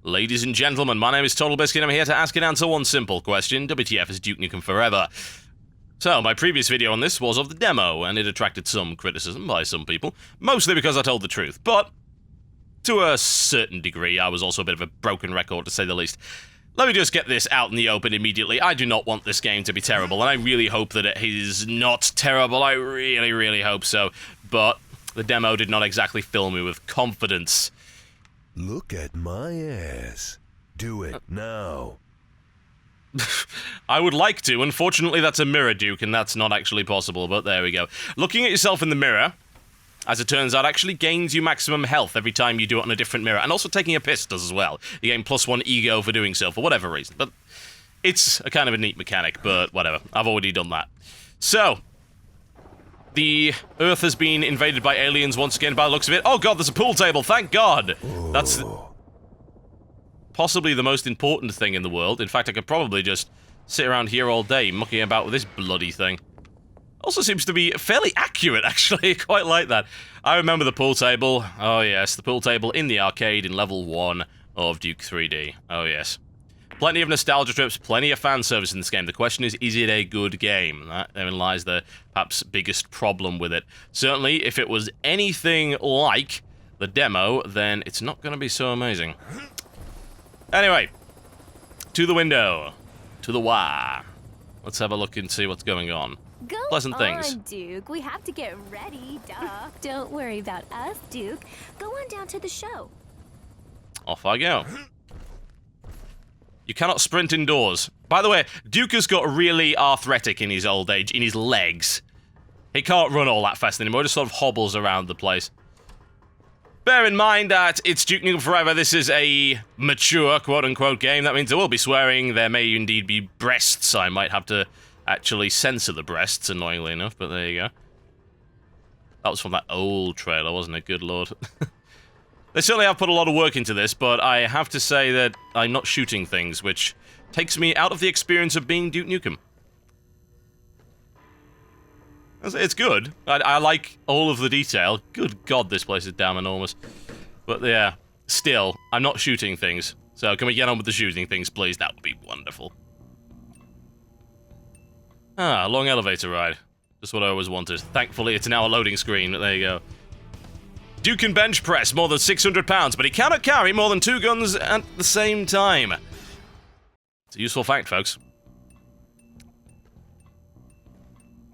Ladies and gentlemen, my name is TotalBiscuit and I'm here to ask and answer one simple question. WTF is Duke Nukem Forever? So, my previous video on this was of the demo, and it attracted some criticism by some people, mostly because I told the truth, but to a certain degree, I was also a bit of a broken record, to say the least. Let me just get this out in the open immediately. I do not want this game to be terrible, and I really hope that it is not terrible. I really, really hope so. But the demo did not exactly fill me with confidence. Look at my ass. Do it now. I would like to. Unfortunately, that's a mirror, Duke, and that's not actually possible, but there we go. Looking at yourself in the mirror, as it turns out, actually gains you maximum health every time you do it on a different mirror, and also taking a piss does as well. You gain +1 ego for doing so, for whatever reason. But it's a kind of a neat mechanic, but whatever. I've already done that. So, the Earth has been invaded by aliens once again by the looks of it. Oh god, there's a pool table, thank god! That's possibly the most important thing in the world. In fact, I could probably just sit around here all day mucking about with this bloody thing. Also seems to be fairly accurate, actually. Quite like that. I remember the pool table. Oh yes, the pool table in the arcade in level 1 of Duke 3D. Oh yes. Plenty of nostalgia trips, plenty of fan service in this game. The question is it a good game? Therein lies the perhaps biggest problem with it. Certainly, if it was anything like the demo, then it's not going to be so amazing. Anyway, to the window, to the wire. Let's have a look and see what's going on. Go Pleasant on, things. Duke. We have to get ready, duh. Don't worry about us, Duke. Go on down to the show. Off I go. You cannot sprint indoors. By the way, Duke has got really arthritic in his old age, in his legs. He can't run all that fast anymore, just sort of hobbles around the place. Bear in mind that it's Duke Nukem Forever. This is a mature, quote-unquote, game. That means there will be swearing. There may indeed be breasts. I might have to actually censor the breasts, annoyingly enough, but there you go. That was from that old trailer, wasn't it? Good lord. They certainly have put a lot of work into this, but I have to say that I'm not shooting things, which takes me out of the experience of being Duke Nukem. It's good. I like all of the detail. Good god, this place is damn enormous. But yeah, still, I'm not shooting things. So can we get on with the shooting things, please? That would be wonderful. Ah, a long elevator ride. Just what I always wanted. Thankfully, it's now a loading screen, but there you go. Duke can bench press more than 600 pounds, but he cannot carry more than 2 guns at the same time. It's a useful fact, folks.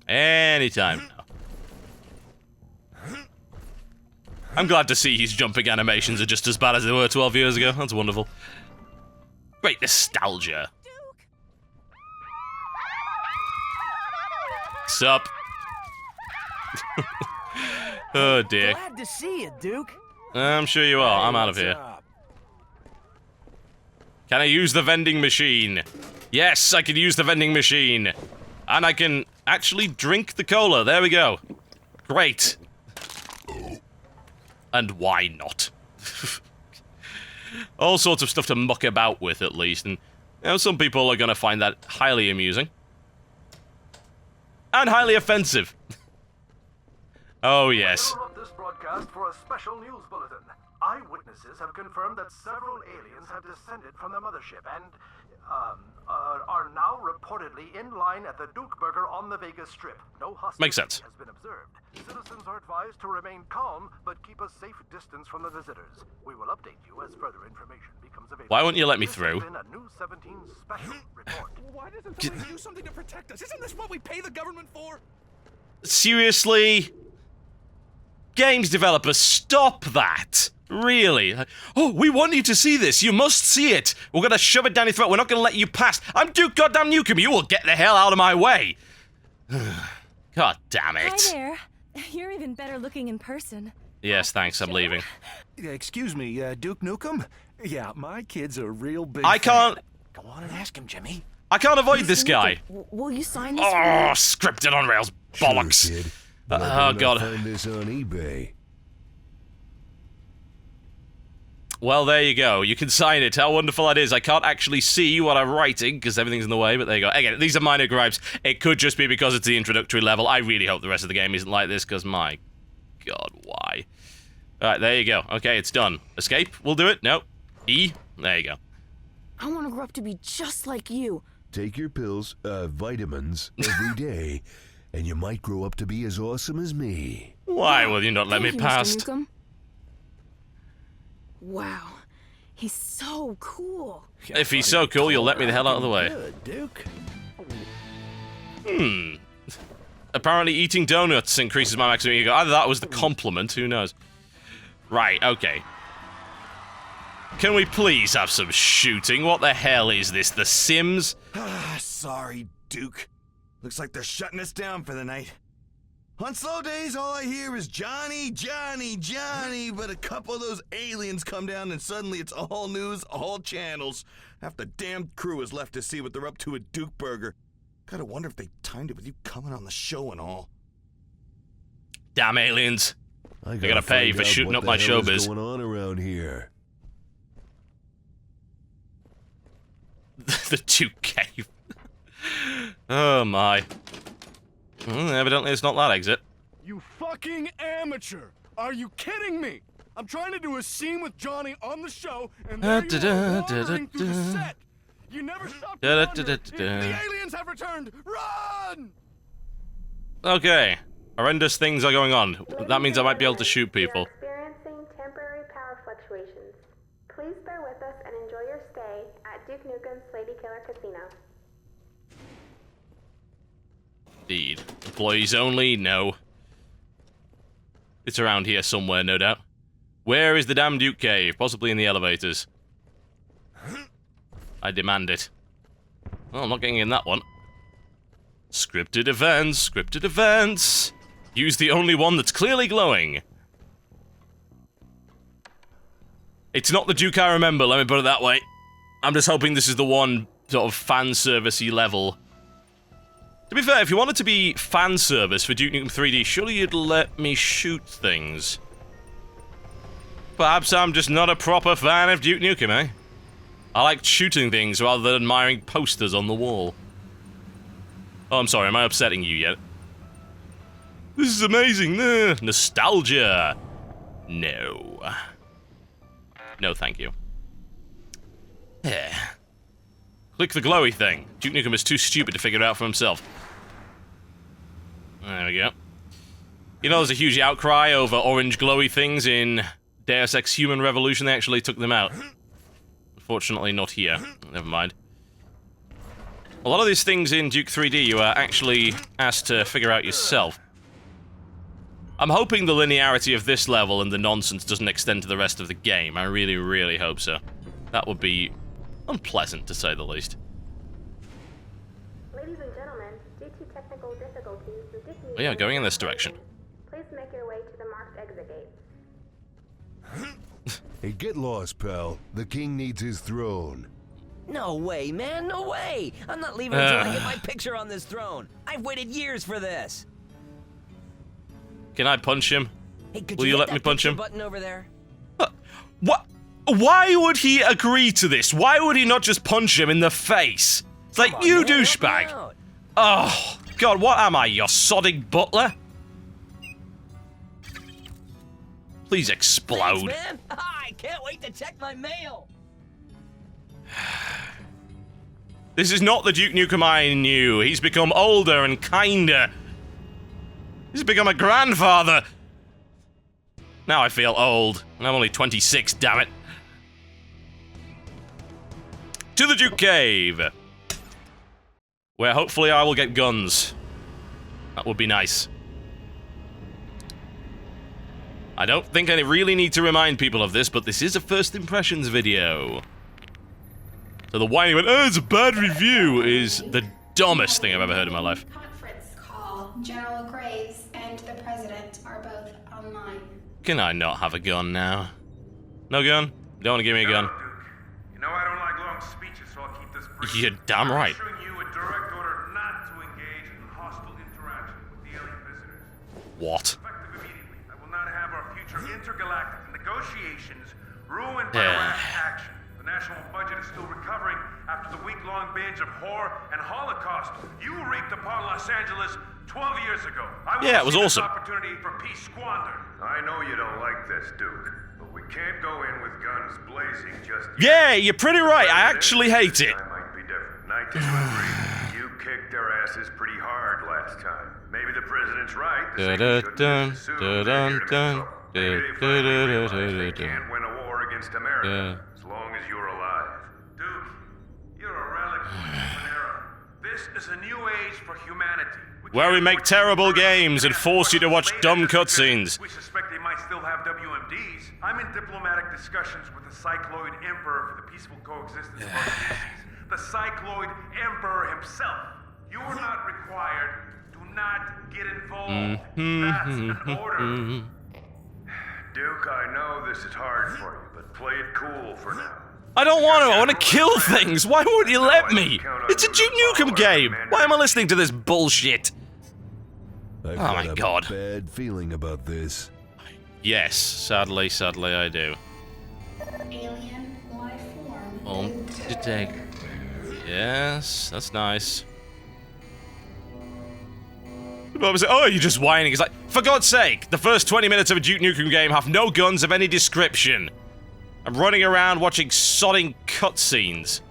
Anytime now. I'm glad to see his jumping animations are just as bad as they were 12 years ago. That's wonderful. Great nostalgia. Sup? Oh dear. Glad to see you, Duke. I'm sure you are. I'm out of here. Can I use the vending machine? Yes, I can use the vending machine. And I can actually drink the cola. There we go. Great. And why not? All sorts of stuff to muck about with, at least. And, you know, some people are going to find that highly amusing. And highly offensive. Oh, yes. I interrupt this broadcast for a special news bulletin. Eyewitnesses have confirmed that several aliens have descended from the mothership and are now reportedly in line at the Duke Burger on the Vegas Strip. No hostility Makes sense. has been observed. Citizens are advised to remain calm, but keep a safe distance from the visitors. We will update you as further information becomes available. Why won't you let me This through? has been a News 17 special report. Why doesn't somebody do something to protect us? Isn't this what we pay the government for? Seriously? Games developers, stop that! Really? Oh, we want you to see this. You must see it. We're gonna shove it down your throat. We're not gonna let you pass. I'm Duke Goddamn Nukem. You will get the hell out of my way. God damn it. Hi there. You're even better looking in person. Yes, thanks. I'm leaving. Excuse me, Duke Nukem? Yeah, my kid's a real big I can't. Go on and ask him, Jimmy. I can't avoid this guy. Will you sign this? Oh, scripted on rails. Bollocks. Sure, kid. Oh, God. Find this on eBay. Well, there you go. You can sign it. How wonderful that is. I can't actually see what I'm writing because everything's in the way, but there you go. Again, these are minor gripes. It could just be because it's the introductory level. I really hope the rest of the game isn't like this because, my God, why? Alright, there you go. Okay, it's done. Escape? We'll do it. No. E. There you go. I want to grow up to be just like you. Take your pills, vitamins, every day, and you might grow up to be as awesome as me. Why will you not let me Thank you, past? Mr. Nukem. Wow, he's so cool. If he's so cool, you'll let me the hell out of the way. Good, Duke. Apparently eating donuts increases my maximum ego. Either that was the compliment, who knows. Right, okay. Can we please have some shooting? What the hell is this, The Sims? Sorry, Duke. Looks like they're shutting us down for the night. On slow days, all I hear is Johnny, Johnny, Johnny, but a couple of those aliens come down and suddenly it's all news, all channels. Half the damn crew is left to see what they're up to at Duke Burger. Gotta wonder if they timed it with you coming on the show and all. Damn aliens. I They're gonna pay find for out shooting what up my the hell is showbiz. going on around here? The Duke Cave. Oh my. Evidently it's not that exit. You fucking amateur! Are you kidding me? I'm trying to do a scene with Johnny on the show, and there you are wandering through the set. You never stopped to wonder if the aliens have returned. Run! Okay. Horrendous things are going on. That means I might be able to shoot people. Experiencing temporary power fluctuations. Please bear with us and enjoy your stay at Duke Nukem's Lady Killer Casino. Indeed. Employees only? No. It's around here somewhere, no doubt. Where is the damn Duke Cave? Possibly in the elevators. I demand it. Well, I'm not getting in that one. Scripted events, scripted events. Use the only one that's clearly glowing. It's not the Duke I remember, let me put it that way. I'm just hoping this is the one sort of fan servicey level. To be fair, if you wanted to be fan service for Duke Nukem 3D, surely you'd let me shoot things. Perhaps I'm just not a proper fan of Duke Nukem, eh? I like shooting things rather than admiring posters on the wall. Oh, I'm sorry, am I upsetting you yet? This is amazing. Nostalgia. No. No, thank you. Click the glowy thing. Duke Nukem is too stupid to figure it out for himself. There we go. You know, there's a huge outcry over orange glowy things in Deus Ex Human Revolution. They actually took them out. Unfortunately, not here. Never mind. A lot of these things in Duke 3D you are actually asked to figure out yourself. I'm hoping the linearity of this level and the nonsense doesn't extend to the rest of the game. I really, really hope so. That would be unpleasant, to say the least. Ladies and gentlemen, due to technical difficulties, the Duke Oh yeah, going in this direction. Please make your way to the marked exit gate. Hey, get lost, pal. The king needs his throne. No way, man, no way! I'm not leaving until I get my picture on this throne. I've waited years for this. Can I punch him? Hey, could Will you hit let that me punch picture him? button over there? What? Why would he agree to this? Why would he not just punch him in the face? It's like, Come on, you man, help me douchebag. out. Oh, God, what am I, your sodding butler? Please explode. Thanks, man. I can't wait to check my mail. This is not the Duke Nukem I knew. He's become older and kinder. He's become a grandfather. Now I feel old. And I'm only 26, damn it. To the Duke Cave. Where hopefully I will get guns. That would be nice. I don't think I really need to remind people of this, but this is a first impressions video. So the whining went, oh, it's a bad review, is the dumbest thing I've ever heard in my life. Conference call. General Graves and the president are both online. Can I not have a gun now? No gun? You don't want to give me a gun? You know I don't like long speeches, so I'll keep this brief. You're damn right. I'm issuing you a direct order not to engage in hostile interaction with the alien visitors. What? Effective immediately, I will not have our future intergalactic negotiations ruined by rash action. The national budget is still recovering after the week-long binge of horror and Holocaust you wreaked upon Los Angeles 12 years ago. I Yeah, it was see awesome. This opportunity for peace squandered. I know you don't like this, Duke, but we We can't go in with guns blazing just yet. Yeah, you're pretty right. I actually hate it. I might be different. 19 you kicked their asses pretty hard last time. Maybe the president's right. The city shouldn't just assume they're here to make trouble. Maybe they finally realize they can't win a war against America as long as you're alive. Duke, you're a relic of a different era. This is a new age for humanity. Where we make terrible games and force you to watch dumb cutscenes. We suspect they might still have WMDs. I'm in diplomatic discussions with the Cycloid Emperor for the peaceful coexistence of our species. The Cycloid Emperor himself. You are not required. Do not get involved. That's an order. Duke, I know this is hard for you, but play it cool for now. I don't want to. I want to kill things. Why won't you let me? It's a Duke Nukem game. Why am I listening to this bullshit? I've Oh my God. a bad feeling about this. Yes, sadly I do. Alien life form. Detect. Yes, that's nice. Oh, you're just whining. It's like, for God's sake, the first 20 minutes of a Duke Nukem game have no guns of any description. I'm running around watching sodding cutscenes.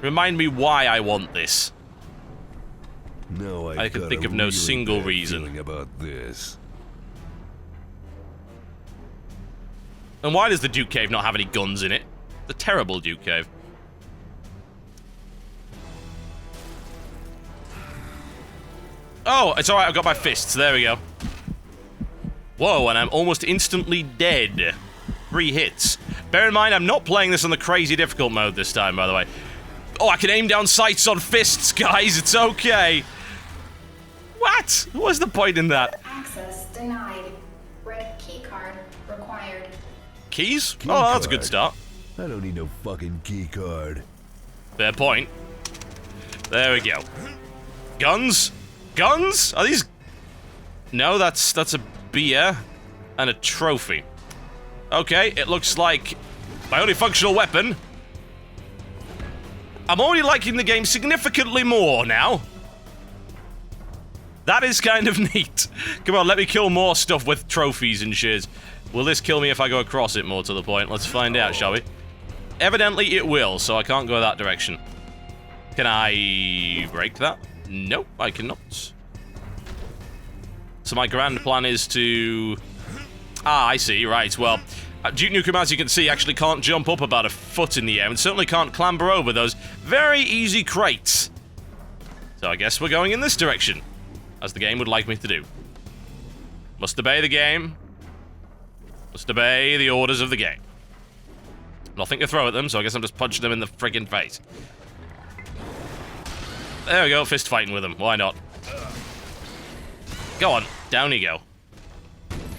Remind me why I want this. No, I can think of no single reason about this. And why does the Duke Cave not have any guns in it? The terrible Duke Cave. Oh, it's alright, I've got my fists. There we go. Whoa, and I'm almost instantly dead. 3 hits. Bear in mind, I'm not playing this on the crazy difficult mode this time, by the way. Oh, I can aim down sights on fists, guys. It's okay. What? What's the point in that? Access denied. Red key card required. Keys? Key Oh, that's a card. good start. I don't need no fucking key card. Fair point. There we go. Guns? Guns? Are these... No, that's a beer and a trophy. Okay, it looks like my only functional weapon. I'm already liking the game significantly more now. That is kind of neat. Come on, let me kill more stuff with trophies and shit. Will this kill me if I go across it more to the point? Let's find out, shall we? Evidently it will, so I can't go that direction. Can I break that? Nope, I cannot. So my grand plan is to... Ah, I see, right, well... Duke Nukem, as you can see, actually can't jump up about a foot in the air and certainly can't clamber over those very easy crates. So I guess we're going in this direction, as the game would like me to do. Must obey the game. Must obey the orders of the game. Nothing to throw at them, so I guess I'm just punching them in the friggin' face. There we go, fist fighting with them. Why not? Go on, down you go.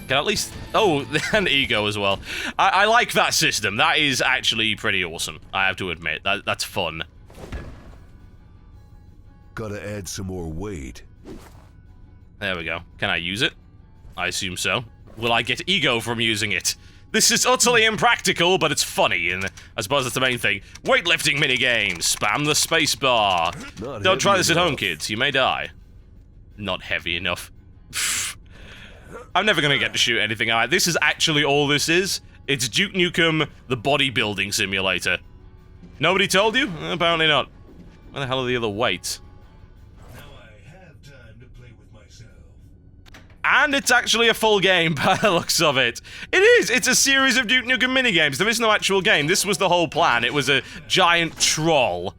Can at least... Oh, and ego as well. I like that system. That is actually pretty awesome, I have to admit. That's fun. Gotta add some more weight. There we go. Can I use it? I assume so. Will I get ego from using it? This is utterly impractical, but it's funny, and I suppose that's the main thing. Weightlifting minigames. Spam the spacebar. Don't try this at home, kids. You may die. Not heavy enough. I'm never gonna get to shoot anything out. This is actually all this is. It's Duke Nukem, the bodybuilding simulator. Nobody told you? Apparently not. Where the hell are the other weights? Now I have time to play with myself. And it's actually a full game by the looks of it. It is! It's a series of Duke Nukem minigames. There is no actual game. This was the whole plan. It was a giant troll.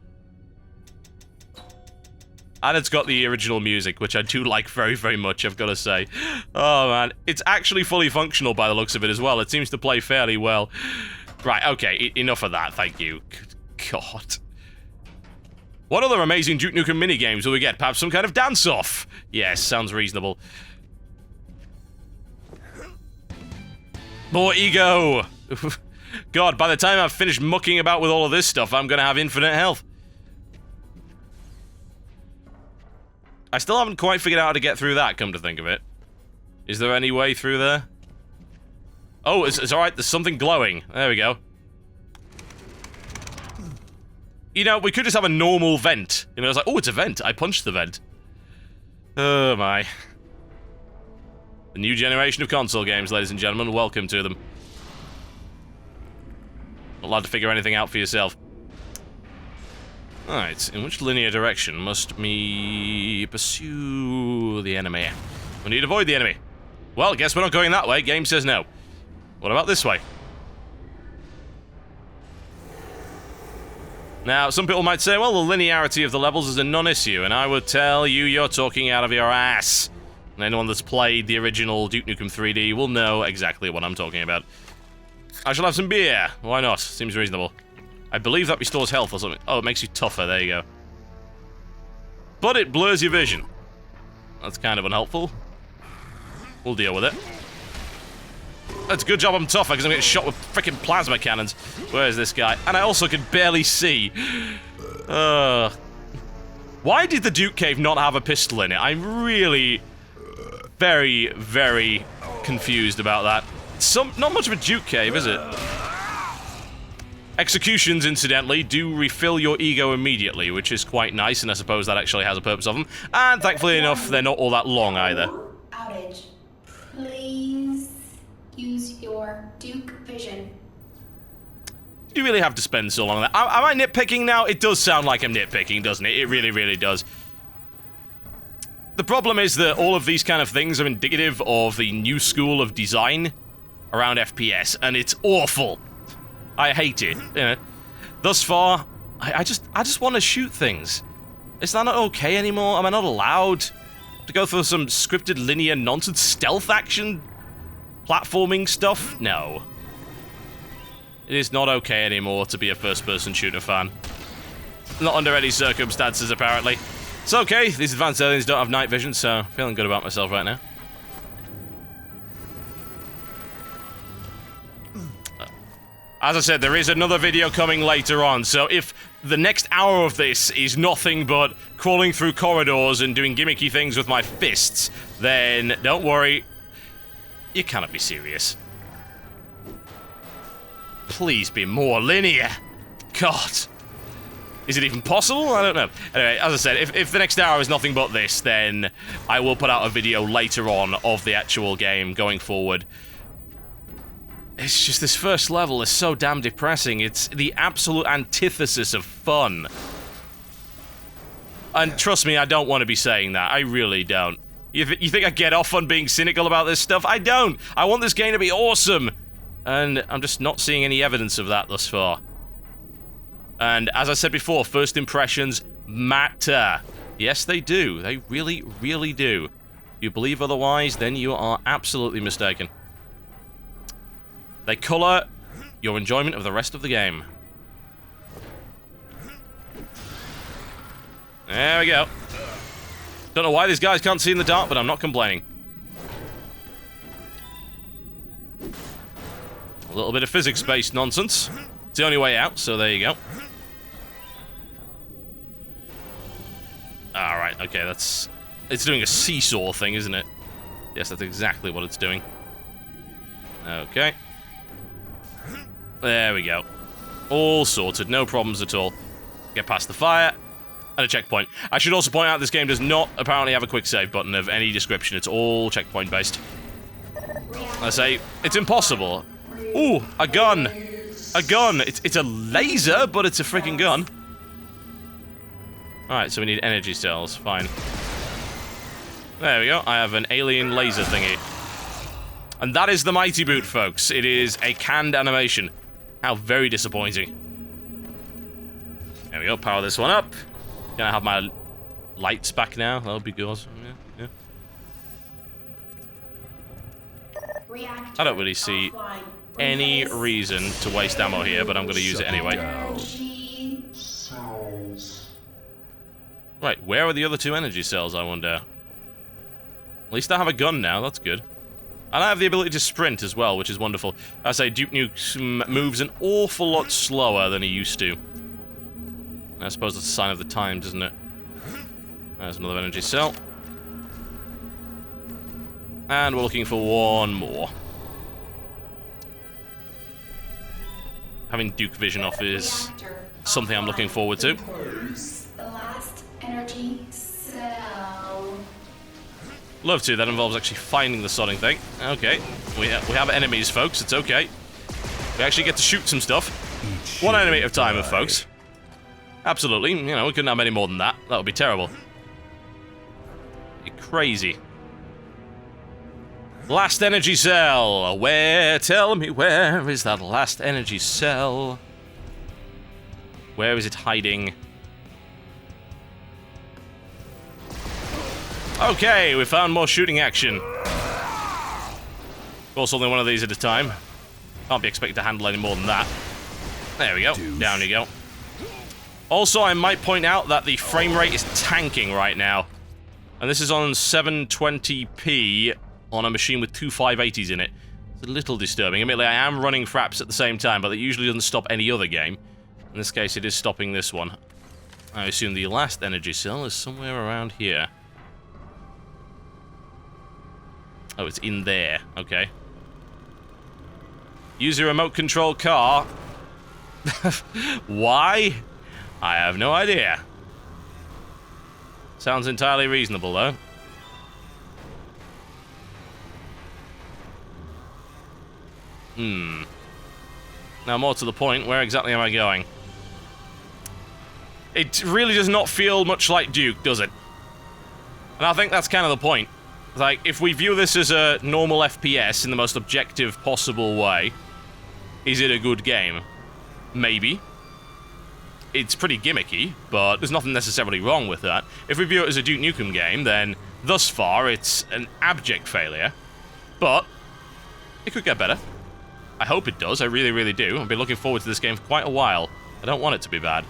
And it's got the original music, which I do like very, very much, I've got to say. Oh, man. It's actually fully functional by the looks of it as well. It seems to play fairly well. Right, okay, enough of that, thank you. Good God. What other amazing Duke Nukem minigames will we get? Perhaps some kind of dance-off? Yes, sounds reasonable. More ego! God, by the time I've finished mucking about with all of this stuff, I'm gonna have infinite health. I still haven't quite figured out how to get through that, come to think of it. Is there any way through there? Oh, it's alright, there's something glowing. There we go. You know, we could just have a normal vent. You know, it's like, oh, it's a vent. I punched the vent. Oh, my. The new generation of console games, ladies and gentlemen. Welcome to them. Not allowed to figure anything out for yourself. Alright, in which linear direction must we pursue the enemy? We need to avoid the enemy. Well, guess we're not going that way. Game says no. What about this way? Now, some people might say, well, the linearity of the levels is a non-issue, and I would tell you you're talking out of your ass. And anyone that's played the original Duke Nukem 3D will know exactly what I'm talking about. I shall have some beer. Why not? Seems reasonable. I believe that restores health or something. Oh, it makes you tougher. There you go. But it blurs your vision. That's kind of unhelpful. We'll deal with it. That's a good job I'm tougher because I'm getting shot with freaking plasma cannons. Where is this guy? And I also can barely see. Why did the Duke Cave not have a pistol in it? I'm really very, very confused about that. Not much of a Duke Cave, is it? Executions, incidentally, do refill your ego immediately, which is quite nice, and I suppose that actually has a purpose of them. And thankfully enough, they're not all that long either. Outage. Please use your Duke vision. Did you really have to spend so long on that? Am I nitpicking now? It does sound like I'm nitpicking, doesn't it? It really, really does. The problem is that all of these kind of things are indicative of the new school of design around FPS, and it's awful. I hate it. You know, thus far, I just want to shoot things. Is that not okay anymore? Am I not allowed to go through some scripted linear nonsense stealth action platforming stuff? No. It is not okay anymore to be a first-person shooter fan. Not under any circumstances, apparently. It's okay, these advanced aliens don't have night vision, so feeling good about myself right now. As I said, there is another video coming later on, so if the next hour of this is nothing but crawling through corridors and doing gimmicky things with my fists, then don't worry, you cannot be serious. Please be more linear. God. Is it even possible? I don't know. Anyway, as I said, if the next hour is nothing but this, then I will put out a video later on of the actual game going forward. It's just this first level is so damn depressing. It's the absolute antithesis of fun. And trust me, I don't want to be saying that. I really don't. You think I get off on being cynical about this stuff? I don't. I want this game to be awesome. And I'm just not seeing any evidence of that thus far. And as I said before, first impressions matter. Yes, they do. They really, really do. If you believe otherwise, then you are absolutely mistaken. They color your enjoyment of the rest of the game. There we go. Don't know why these guys can't see in the dark, but I'm not complaining. A little bit of physics-based nonsense. It's the only way out, so there you go. Alright, okay, that's... It's doing a seesaw thing, isn't it? Yes, that's exactly what it's doing. Okay. There we go. All sorted, no problems at all. Get past the fire, and a checkpoint. I should also point out this game does not apparently have a quick save button of any description. It's all checkpoint based. I say, it's impossible. Ooh, a gun. A gun. It's a laser, but it's a freaking gun. Alright, so we need energy cells. Fine. There we go. I have an alien laser thingy. And that is the Mighty Boot, folks. It is a canned animation. How very disappointing. There we go. Power this one up. Gonna have my lights back now. That'll be good. Yeah. I don't really see any reason to waste ammo here, but I'm gonna use it anyway. Right, where are the other two energy cells, I wonder? At least I have a gun now, that's good. And I have the ability to sprint as well, which is wonderful. I say Duke Nukem moves an awful lot slower than he used to. I suppose that's a sign of the times, isn't it? There's another energy cell. And we're looking for one more. Having Duke Vision off is something I'm looking forward to. The last energy cell. Love to. That involves actually finding the sodding thing. Okay. We have enemies, folks. It's okay. We actually get to shoot some stuff. One enemy at a time, folks. Absolutely. You know, we couldn't have many more than that. That would be terrible. You're crazy. Last energy cell. Where? Tell me, where is that last energy cell? Where is it hiding? Okay, we found more shooting action. Of course, only one of these at a time. Can't be expected to handle any more than that. There we go. Down you go. Also, I might point out that the frame rate is tanking right now. And this is on 720p on a machine with two 580s in it. It's a little disturbing. Admittedly, I am running fraps at the same time, but that usually doesn't stop any other game. In this case, it is stopping this one. I assume the last energy cell is somewhere around here. Oh, it's in there. Okay. Use your remote control car. Why? I have no idea. Sounds entirely reasonable, though. Now, more to the point, where exactly am I going? It really does not feel much like Duke, does it? And I think that's kind of the point. Like, if we view this as a normal FPS in the most objective possible way, is it a good game? Maybe. It's pretty gimmicky, but there's nothing necessarily wrong with that. If we view it as a Duke Nukem game, then thus far it's an abject failure. But it could get better. I hope it does, I really, really do. I've been looking forward to this game for quite a while. I don't want it to be bad.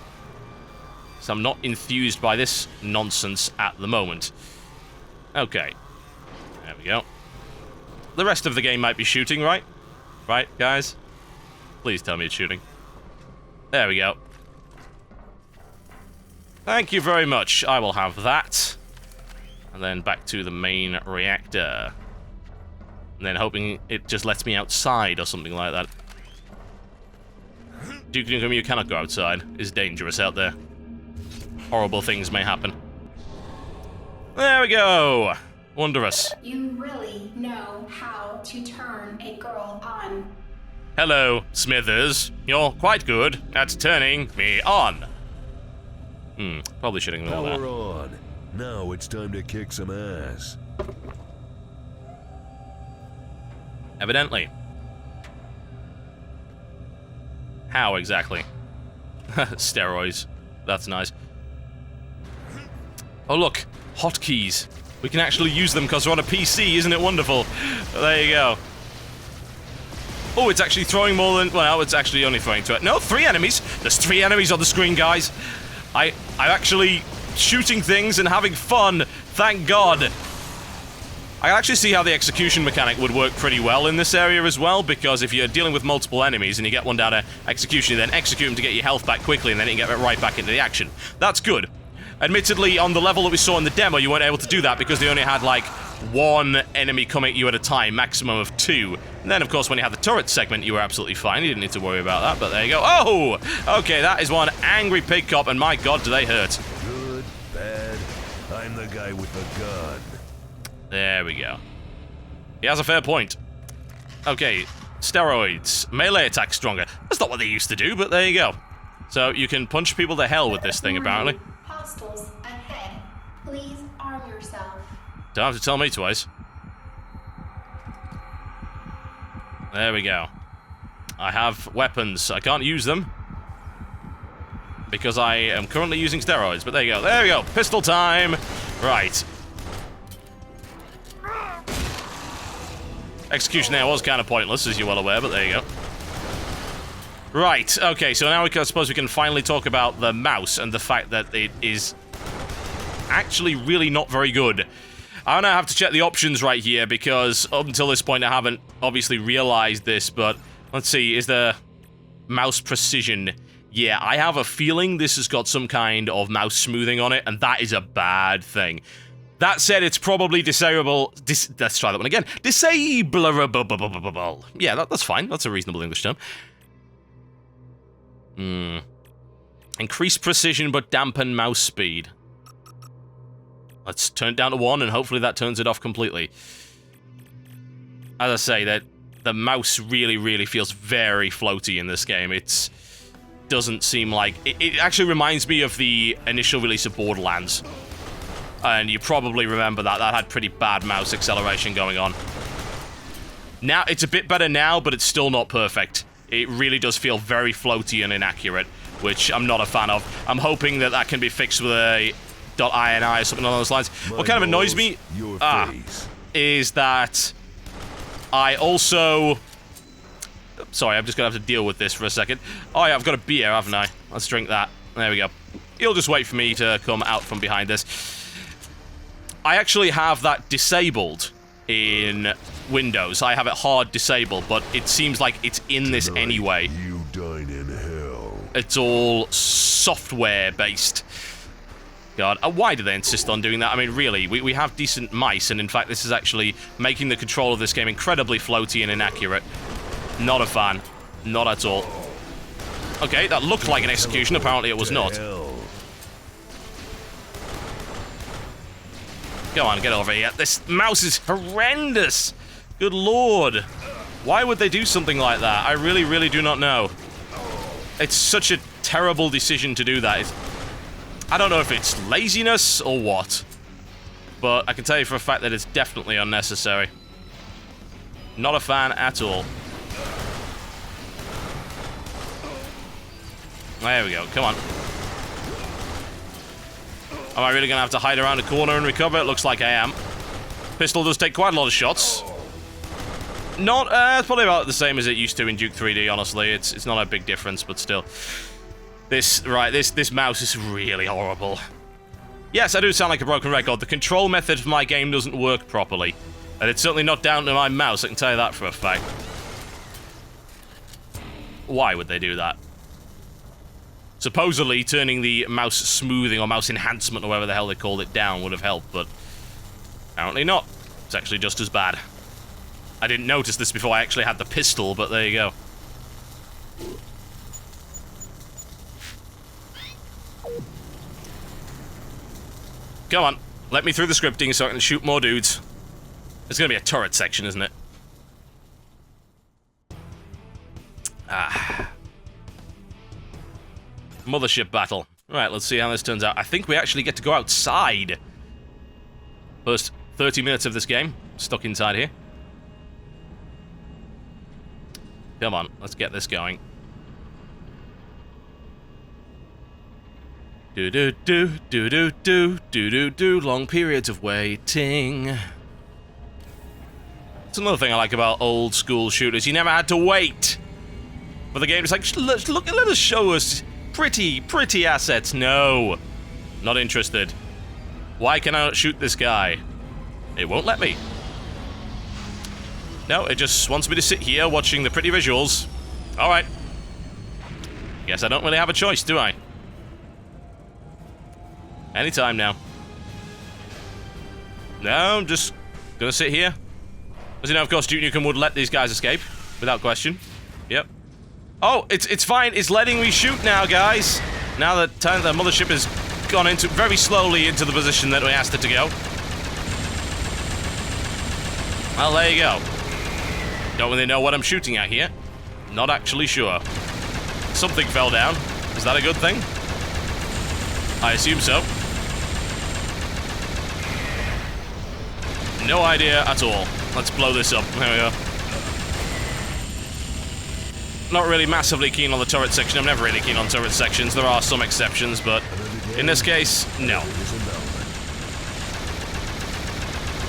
So I'm not enthused by this nonsense at the moment. Okay. There we go. The rest of the game might be shooting, right? Right, guys? Please tell me it's shooting. There we go. Thank you very much. I will have that. And then back to the main reactor. And then hoping it just lets me outside or something like that. Duke Nukem, you cannot go outside. It's dangerous out there. Horrible things may happen. There we go. Wondrous. You really know how to turn a girl on. Hello, Smithers. You're quite good at turning me on. Probably should ignore that. Power on. Now it's time to kick some ass. Evidently. How exactly? Steroids. That's nice. Oh look, hotkeys. We can actually use them because we're on a PC, isn't it wonderful? There you go. Oh, it's actually throwing more than... Well, it's actually only throwing two... No, 3 enemies! There's 3 enemies on the screen, guys! I'm actually shooting things and having fun, thank God! I actually see how the execution mechanic would work pretty well in this area as well, because if you're dealing with multiple enemies and you get one down to execution, you then execute them to get your health back quickly, and then you get right back into the action. That's good. Admittedly, on the level that we saw in the demo, you weren't able to do that because they only had, like, 1 enemy coming at you at a time, maximum of 2. And then, of course, when you had the turret segment, you were absolutely fine. You didn't need to worry about that, but there you go. Oh! Okay, that is one angry pig cop, and my God, do they hurt. Good, bad, I'm the guy with the gun. There we go. He has a fair point. Okay, steroids. Melee attack stronger. That's not what they used to do, but there you go. So you can punch people to hell with this thing, apparently. Hostiles ahead. Please arm yourself. Don't have to tell me twice. There we go. I have weapons. I can't use them because I am currently using steroids, but there you go. There we go. Pistol time. Right. Execution there was kind of pointless, as you're well aware, but there you go. Right, okay, so now I suppose we can finally talk about the mouse and the fact that it is actually really not very good. I'm gonna have to check the options right here, because up until this point I haven't obviously realized this, but let's see, is there mouse precision? Yeah, I have a feeling this has got some kind of mouse smoothing on it, and that is a bad thing. That said, it's probably disable... let's try that one again. Disableable. Yeah, that's fine. That's a reasonable English term. Increase precision, but dampen mouse speed. Let's turn it down to 1, and hopefully that turns it off completely. As I say, that the mouse really, really feels very floaty in this game. It's doesn't seem like... It actually reminds me of the initial release of Borderlands. And you probably remember that. That had pretty bad mouse acceleration going on. Now, it's a bit better now, but it's still not perfect. It really does feel very floaty and inaccurate, which I'm not a fan of. I'm hoping that that can be fixed with a .ini or something along those lines. What kind of annoys me is that I also... Sorry, I'm just going to have to deal with this for a second. Oh yeah, I've got a beer, haven't I? Let's drink that. There we go. You'll just wait for me to come out from behind this. I actually have that disabled in Windows. I have it hard disabled, but it seems like it's in this anyway. You dine in hell. It's all software-based. God, why do they insist on doing that? I mean, really, we have decent mice, and in fact, this is actually making the control of this game incredibly floaty and inaccurate. Not a fan. Not at all. Okay, that looked like an execution. Apparently it was not. Go on, get over here. This mouse is horrendous. Good lord. Why would they do something like that? I really, really do not know. It's such a terrible decision to do that. I don't know if it's laziness or what, but I can tell you for a fact that it's definitely unnecessary. Not a fan at all. There we go, come on. Am I really going to have to hide around a corner and recover? It looks like I am. Pistol does take quite a lot of shots. Not, it's probably about the same as it used to in Duke 3D, honestly. It's not a big difference, but still. This mouse is really horrible. Yes, I do sound like a broken record. The control method for my game doesn't work properly. And it's certainly not down to my mouse, I can tell you that for a fact. Why would they do that? Supposedly, turning the mouse smoothing or mouse enhancement or whatever the hell they called it down would have helped, but apparently not. It's actually just as bad. I didn't notice this before I actually had the pistol, but there you go. Come on, let me through the scripting so I can shoot more dudes. There's gonna be a turret section, isn't it? Ah. Mothership battle. Right, let's see how this turns out. I think we actually get to go outside. First 30 minutes of this game, stuck inside here. Come on, let's get this going. Do-do-do, long periods of waiting. It's another thing I like about old school shooters. You never had to wait for the game. It's like, let us show us pretty assets. No, not interested. Why can I not shoot this guy? It won't let me. No, it just wants me to sit here watching the pretty visuals. Alright. Guess I don't really have a choice, do I? Anytime now. No, I'm just gonna sit here. As you know, of course, Duke Nukem would let these guys escape, without question. Yep. Oh, it's fine. It's letting me shoot now, guys. Now that the mothership has gone into very slowly into the position that we asked it to go. Well, there you go. Don't really know what I'm shooting at here. Not actually sure. Something fell down. Is that a good thing? I assume so. No idea at all. Let's blow this up. There we go. Not really massively keen on the turret section. I'm never really keen on turret sections. There are some exceptions, but in this case, no.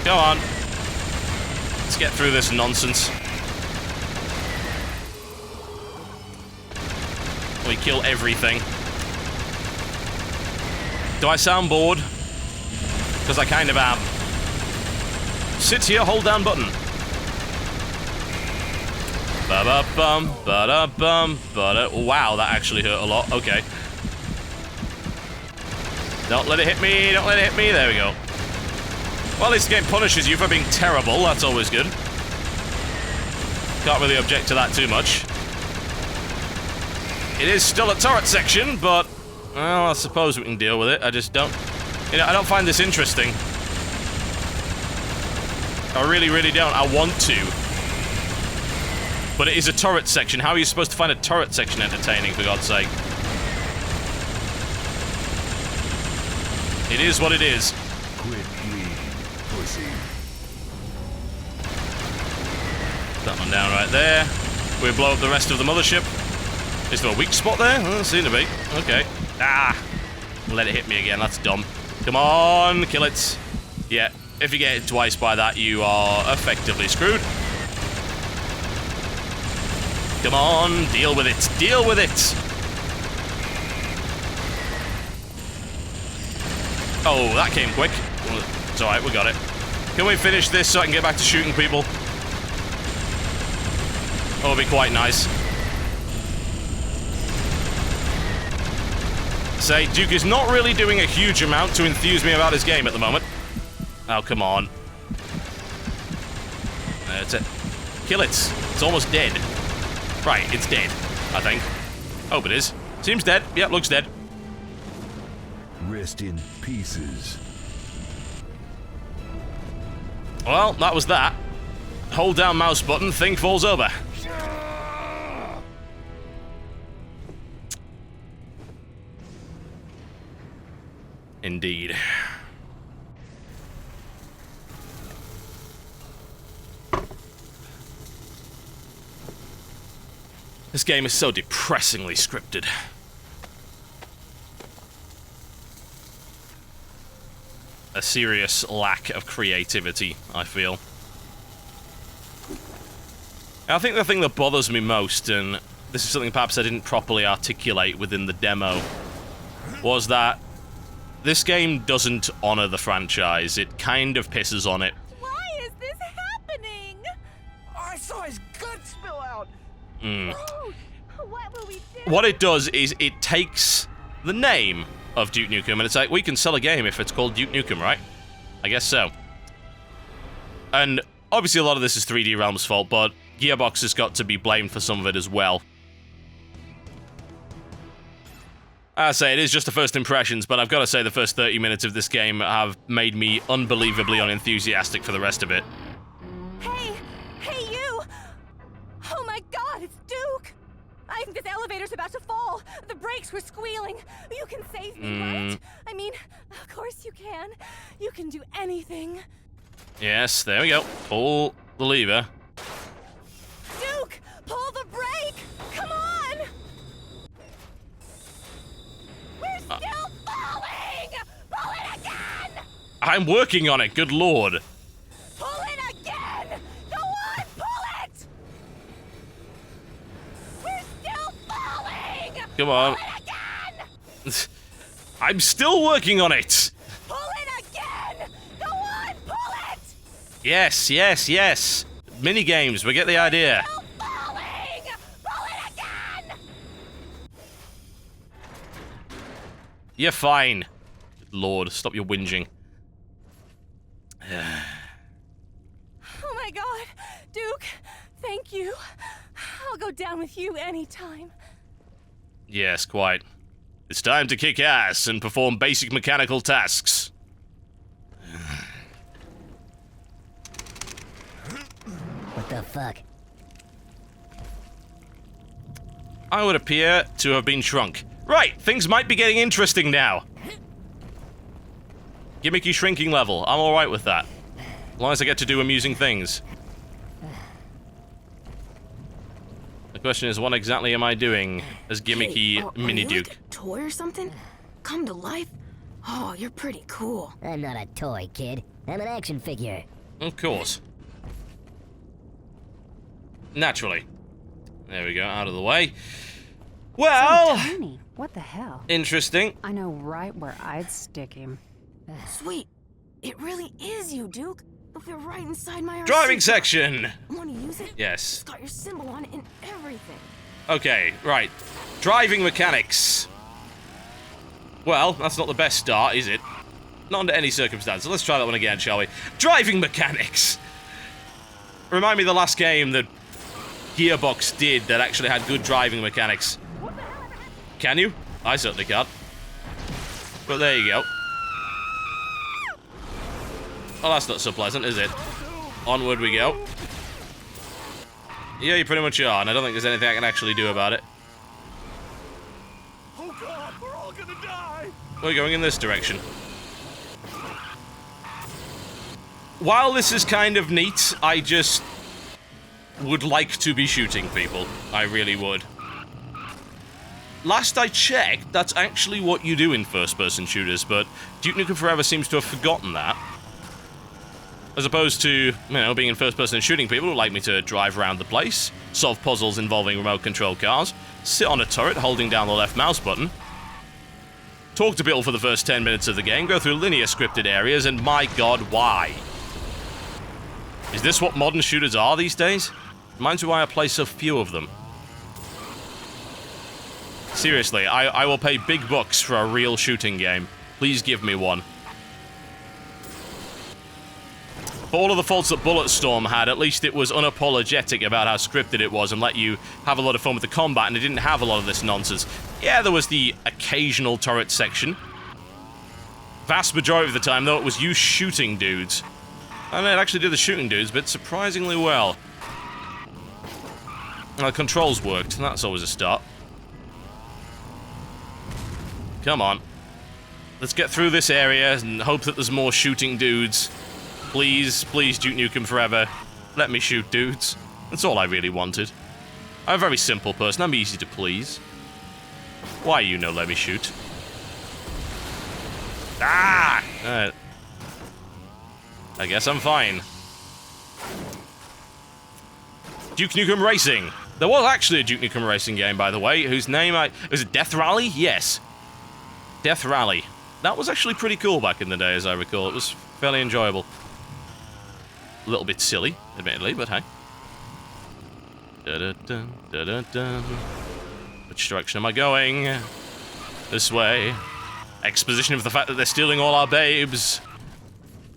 Go on. Let's get through this nonsense. We kill everything. Do I sound bored? Because I kind of am. Sit here, hold down button. Ba-da-bum, ba-da-bum, ba-da... Wow, that actually hurt a lot. Okay. Don't let it hit me, don't let it hit me. There we go. Well, at least the game punishes you for being terrible. That's always good. Can't really object to that too much. It is still a turret section, but... Well, I suppose we can deal with it. I just don't... You know, I don't find this interesting. I really, really don't. I want to. But it is a turret section. How are you supposed to find a turret section entertaining, for God's sake? It is what it is. Quit me, pussy. That one down right there. We blow up the rest of the mothership. Is there a weak spot there? Doesn't seem to be. Okay. Ah! Let it hit me again. That's dumb. Come on, kill it. Yeah, if you get hit twice by that, you are effectively screwed. Come on, deal with it. Deal with it. Oh, that came quick. It's alright, we got it. Can we finish this so I can get back to shooting people? That would be quite nice. Say, Duke is not really doing a huge amount to enthuse me about his game at the moment. Oh, come on. That's it. Kill it. It's almost dead. Right, it's dead, I think. Hope it is. Seems dead. Yep, looks dead. Rest in pieces. Well, that was that. Hold down mouse button, thing falls over. Indeed. This game is so depressingly scripted. A serious lack of creativity, I feel. I think the thing that bothers me most, and this is something perhaps I didn't properly articulate within the demo, was that this game doesn't honor the franchise. It kind of pisses on it. Why is this happening? I saw his guts spill out. What will we do? What it does is it takes the name of Duke Nukem, and it's like, we can sell a game if it's called Duke Nukem, right? I guess so. And obviously a lot of this is 3D Realm's fault, but Gearbox has got to be blamed for some of it as well. I say, it is just the first impressions, but I've got to say the first 30 minutes of this game have made me unbelievably unenthusiastic for the rest of it. Hey! Hey, you! Oh my god, it's Duke! I think this elevator's about to fall. The brakes were squealing. You can save me, right? I mean, of course you can. You can do anything. Yes, there we go. Pull the lever. Duke! Pull the brake! Come on! We're still falling! Pull it again! I'm working on it, good lord. Pull it again! Go on, pull it! We're still falling! Come on. Pull it again! I'm still working on it. Pull it again! Go on, pull it! Yes, yes, yes. Mini games, we get the idea. Still falling! Pull it again! You're fine. Good lord, stop your whinging. Oh my god, Duke, thank you. I'll go down with you anytime. Yes, quite. It's time to kick ass and perform basic mechanical tasks. What the fuck? I would appear to have been shrunk. Right, things might be getting interesting now. Gimmicky shrinking level. I'm alright with that. As long as I get to do amusing things. The question is, what exactly am I doing as gimmicky Mini Duke? Like a toy or something? Come to life? Oh, you're pretty cool. I'm not a toy, kid. I'm an action figure. Of course. Naturally. There we go, out of the way. Well... So tiny. What the hell? Interesting. I know right where I'd stick him. Sweet. It really is you, Duke. But we're right inside my Driving RC. section! Want to use it? Yes. It's got your symbol on it and everything. Okay, right. Driving mechanics. Well, that's not the best start, is it? Not under any circumstances. Let's try that one again, shall we? Driving mechanics! Remind me of the last game that Gearbox did that actually had good driving mechanics. Can you? I certainly can't. But there you go. Oh, that's not so pleasant, is it? Onward we go. Yeah, you pretty much are, and I don't think there's anything I can actually do about it. Oh god, we're all gonna die! We're going in this direction. while this is kind of neat, I just would like to be shooting people. I really would. Last I checked, that's actually what you do in first-person shooters, but Duke Nukem Forever seems to have forgotten that. As opposed to, you know, being in first-person and shooting people who like me to drive around the place, solve puzzles involving remote-controlled cars, sit on a turret holding down the left mouse button, talk to people for the first 10 minutes of the game, go through linear scripted areas, and my god, why? Is this what modern shooters are these days? Reminds me why I play so few of them. Seriously, I will pay big bucks for a real shooting game. Please give me one. For all of the faults that Bulletstorm had, at least it was unapologetic about how scripted it was and let you have a lot of fun with the combat, and it didn't have a lot of this nonsense. Yeah, there was the occasional turret section. Vast majority of the time, though, it was you shooting dudes. And it actually did the shooting dudes, but surprisingly well. And the controls worked, and that's always a start. Come on. Let's get through this area and hope that there's more shooting dudes. Please, please, Duke Nukem Forever. Let me shoot dudes. That's all I really wanted. I'm a very simple person. I'm easy to please. Why you no let me shoot? Ah! I guess I'm fine. Duke Nukem Racing. There was actually a Duke Nukem Racing game, by the way, whose name was it Death Rally? Yes. Death Rally. That was actually pretty cool back in the day, as I recall. It was fairly enjoyable. A little bit silly, admittedly, but hey. Da-da-dun, da-da-dun. Which direction am I going? This way. Exposition of the fact that they're stealing all our babes.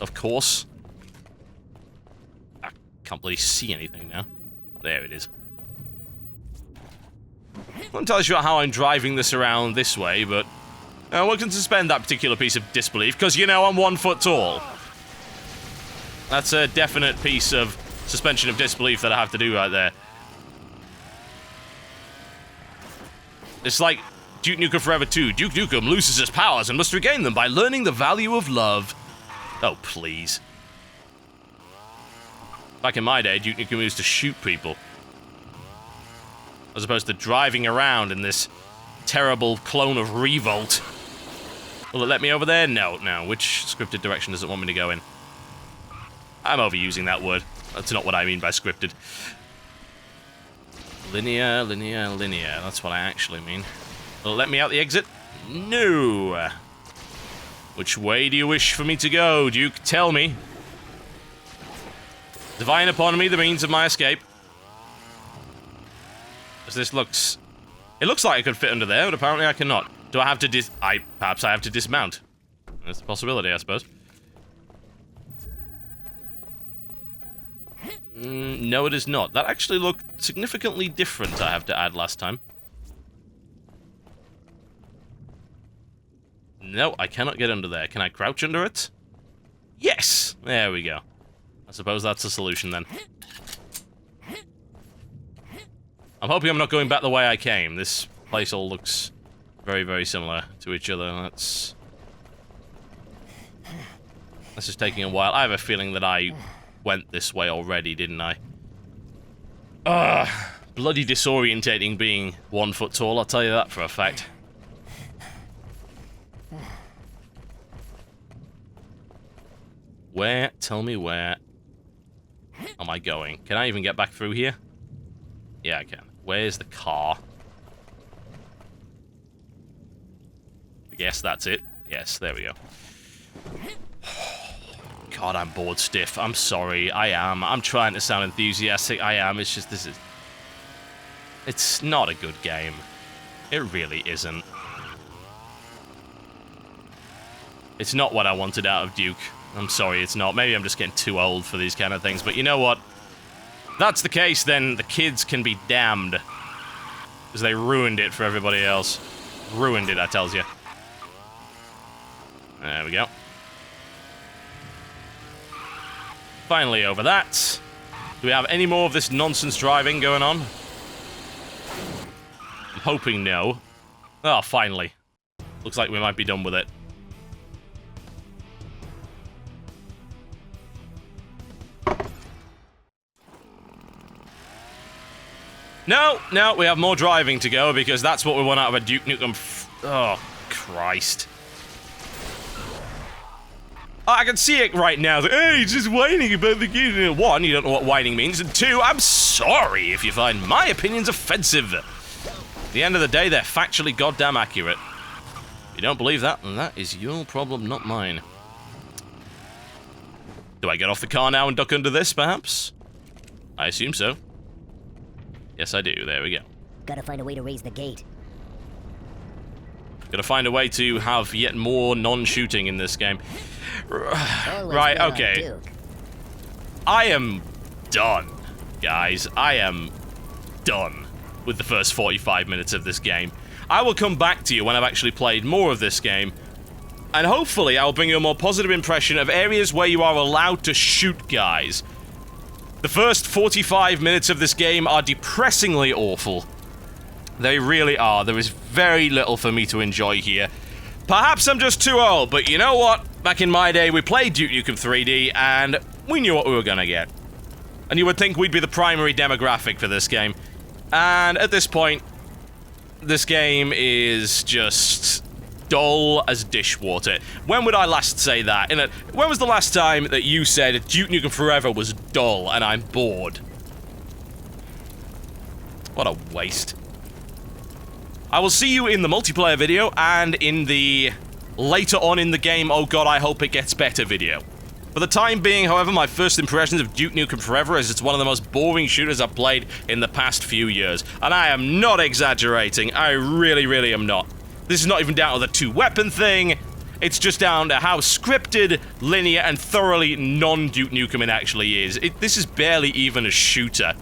Of course. I can't really see anything now. There it is. I'm not entirely sure how I'm driving this around this way, but we can suspend that particular piece of disbelief, because, you know, I'm 1 foot tall. That's a definite piece of suspension of disbelief that I have to do right there. It's like Duke Nukem Forever 2. Duke Nukem loses his powers and must regain them by learning the value of love. Oh, please. Back in my day, Duke Nukem used to shoot people. As opposed to driving around in this terrible clone of Revolt. Will it let me over there? No, no. Which scripted direction does it want me to go in? I'm overusing that word. That's not what I mean by scripted. Linear, linear, linear. That's what I actually mean. Will it let me out the exit? No. Which way do you wish for me to go, Duke? Tell me. Divine upon me the means of my escape. As this looks... It looks like I could fit under there, but apparently I cannot. Do I have to perhaps I have to dismount. That's a possibility, I suppose. No, it is not. That actually looked significantly different, I have to add, last time. No, I cannot get under there. Can I crouch under it? Yes! There we go. I suppose that's the solution, then. I'm hoping I'm not going back the way I came. This place all looks very, very similar to each other. This is taking a while. I have a feeling that I went this way already, didn't I? Bloody disorientating being 1 foot tall, I'll tell you that for a fact. Where? Tell me where am I going? Can I even get back through here? Yeah, I can. Where's the car? I guess that's it. Yes, there we go. God, I'm bored stiff. I'm sorry. I am. I'm trying to sound enthusiastic. I am. It's just this is... It's not a good game. It really isn't. It's not what I wanted out of Duke. I'm sorry, it's not. Maybe I'm just getting too old for these kind of things, but you know what? If that's the case, then the kids can be damned. Because they ruined it for everybody else. Ruined it, I tells you. There we go. Finally over that. Do we have any more of this nonsense driving going on? I'm hoping no. Oh, finally. Looks like we might be done with it. No, we have more driving to go because that's what we want out of a Duke Nukem. Oh, Christ. I can see it right now. Hey, he's just whining about the game. One, you don't know what whining means. And two, I'm sorry if you find my opinions offensive. At the end of the day, they're factually goddamn accurate. If you don't believe that, then that is your problem, not mine. Do I get off the car now and duck under this, perhaps? I assume so. Yes, I do. There we go. Gotta find a way to raise the gate. Gotta find a way to have yet more non-shooting in this game. Right, okay. I am done, guys. I am done with the first 45 minutes of this game. I will come back to you when I've actually played more of this game, and hopefully I'll bring you a more positive impression of areas where you are allowed to shoot guys. The first 45 minutes of this game are depressingly awful. They really are. There is very little for me to enjoy here. Perhaps I'm just too old, but you know what? Back in my day, we played Duke Nukem 3D, and we knew what we were gonna get. And you would think we'd be the primary demographic for this game. And at this point, this game is just dull as dishwater. When would I last say that? When was the last time that you said Duke Nukem Forever was dull and I'm bored? What a waste. I will see you in the multiplayer video and in the later on in the game, oh god, I hope it gets better video. For the time being, however, my first impressions of Duke Nukem Forever is it's one of the most boring shooters I've played in the past few years. And I am not exaggerating. I really, really am not. This is not even down to the two-weapon thing. It's just down to how scripted, linear, and thoroughly non-Duke Nukem it actually is. This is barely even a shooter.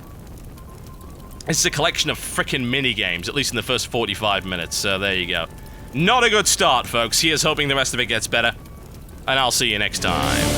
It's a collection of frickin' mini-games, at least in the first 45 minutes, so there you go. Not a good start, folks. Here's hoping the rest of it gets better, and I'll see you next time.